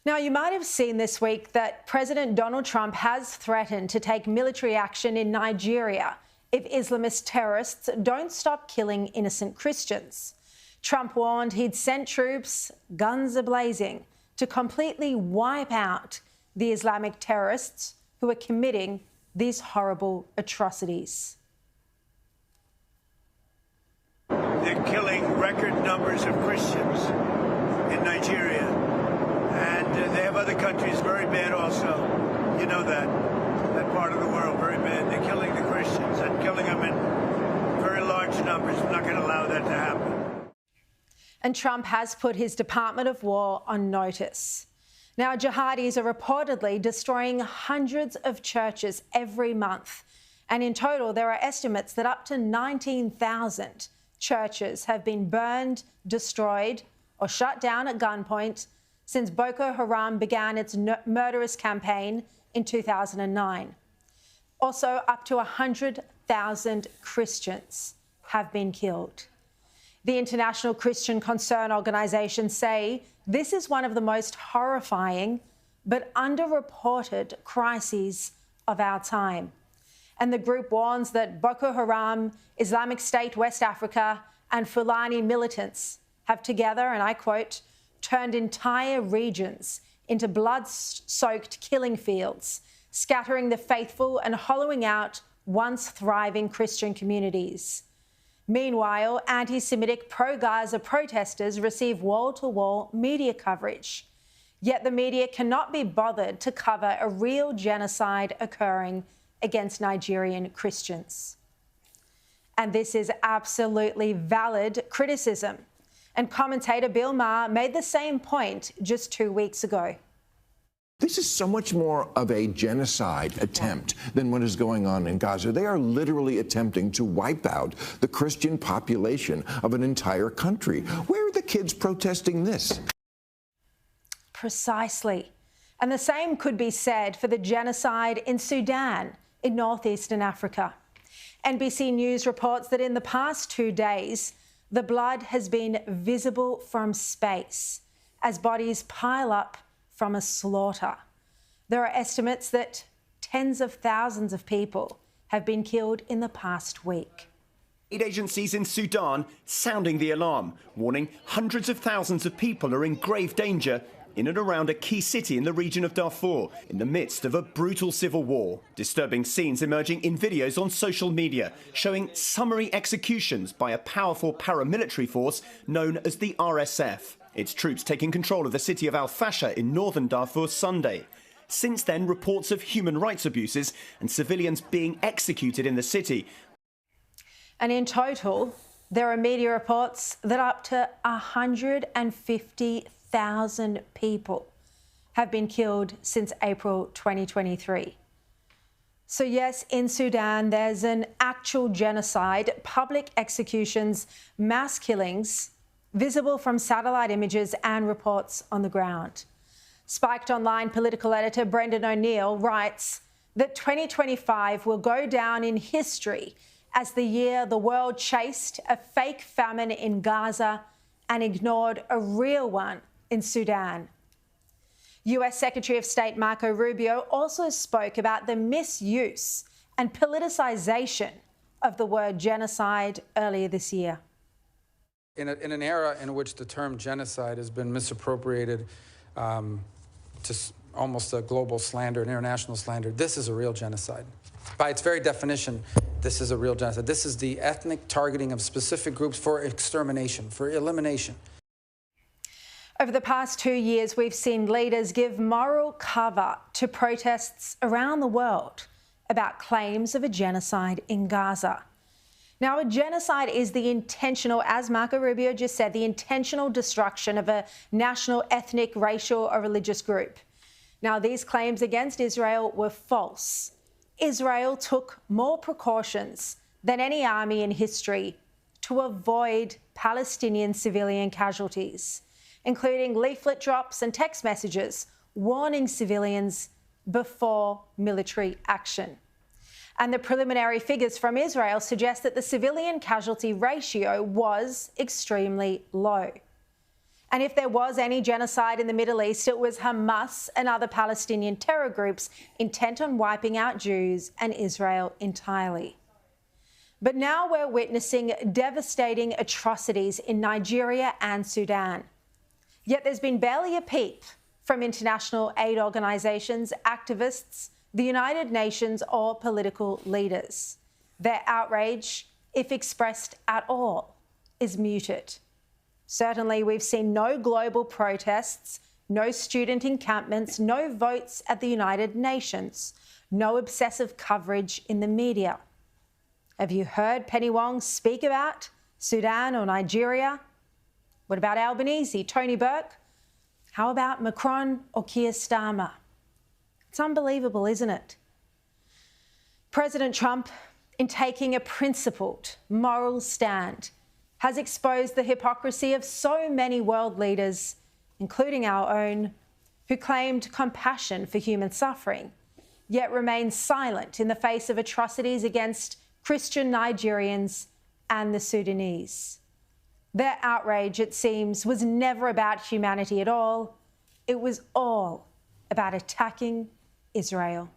Now, you might have seen this week that President Donald Trump has threatened to take military action in Nigeria if Islamist terrorists don't stop killing innocent Christians. Trump warned he'd sent troops, guns a-blazing, to completely wipe out the Islamic terrorists who are committing these horrible atrocities. They're killing record numbers of Christians in Nigeria. And they have other countries very bad also. You know that part of the world, very bad. They're killing the Christians and killing them in very large numbers. We're not going to allow that to happen. And Trump has put his Department of War on notice. Now, jihadis are reportedly destroying hundreds of churches every month. And in total, there are estimates that up to 19,000 churches have been burned, destroyed, or shut down at gunpoint since Boko Haram began its murderous campaign in 2009. Also, up to 100,000 Christians have been killed. The International Christian Concern organisations say this is one of the most horrifying but underreported crises of our time. And the group warns that Boko Haram, Islamic State West Africa and Fulani militants have together, and I quote, turned entire regions into blood-soaked killing fields, scattering the faithful and hollowing out once thriving Christian communities. Meanwhile, anti-Semitic pro-Gaza protesters receive wall-to-wall media coverage. Yet the media cannot be bothered to cover a real genocide occurring against Nigerian Christians. And this is absolutely valid criticism. And commentator Bill Maher made the same point just 2 weeks ago. This is so much more of a genocide attempt than what is going on in Gaza. They are literally attempting to wipe out the Christian population of an entire country. Where are the kids protesting this? Precisely. And the same could be said for the genocide in Sudan, in northeastern Africa. NBC News reports that in the past 2 days, the blood has been visible from space as bodies pile up from a slaughter. There are estimates that tens of thousands of people have been killed in the past week. Aid agencies in Sudan sounding the alarm, warning hundreds of thousands of people are in grave danger in and around a key city in the region of Darfur, in the midst of a brutal civil war. Disturbing scenes emerging in videos on social media, showing summary executions by a powerful paramilitary force known as the RSF. Its troops taking control of the city of Al-Fasher in northern Darfur Sunday. Since then, reports of human rights abuses and civilians being executed in the city. And in total, there are media reports that up to 150,000 people have been killed since April 2023. So yes, in Sudan, there's an actual genocide, public executions, mass killings, visible from satellite images and reports on the ground. Spiked Online political editor Brendan O'Neill writes that 2025 will go down in history as the year the world chased a fake famine in Gaza and ignored a real one in Sudan. US Secretary of State Marco Rubio also spoke about the misuse and politicization of the word genocide earlier this year. In an era in which the term genocide has been misappropriated to almost a global slander, an international slander, this is a real genocide. By its very definition, this is a real genocide. This is the ethnic targeting of specific groups for extermination, for elimination. Over the past 2 years, we've seen leaders give moral cover to protests around the world about claims of a genocide in Gaza. Now, a genocide is the intentional, as Marco Rubio just said, the intentional destruction of a national, ethnic, racial or religious group. Now, these claims against Israel were false. Israel took more precautions than any army in history to avoid Palestinian civilian casualties, including leaflet drops and text messages warning civilians before military action. And the preliminary figures from Israel suggest that the civilian casualty ratio was extremely low. And if there was any genocide in the Middle East, it was Hamas and other Palestinian terror groups intent on wiping out Jews and Israel entirely. But now we're witnessing devastating atrocities in Nigeria and Sudan. Yet there's been barely a peep from international aid organisations, activists, the United Nations or political leaders. Their outrage, if expressed at all, is muted. Certainly, we've seen no global protests, no student encampments, no votes at the United Nations, no obsessive coverage in the media. Have you heard Penny Wong speak about Sudan or Nigeria? What about Albanese, Tony Burke? How about Macron or Keir Starmer? It's unbelievable, isn't it? President Trump, in taking a principled, moral stand, has exposed the hypocrisy of so many world leaders, including our own, who claimed compassion for human suffering, yet remained silent in the face of atrocities against Christian Nigerians and the Sudanese. Their outrage, it seems, was never about humanity at all. It was all about attacking Israel.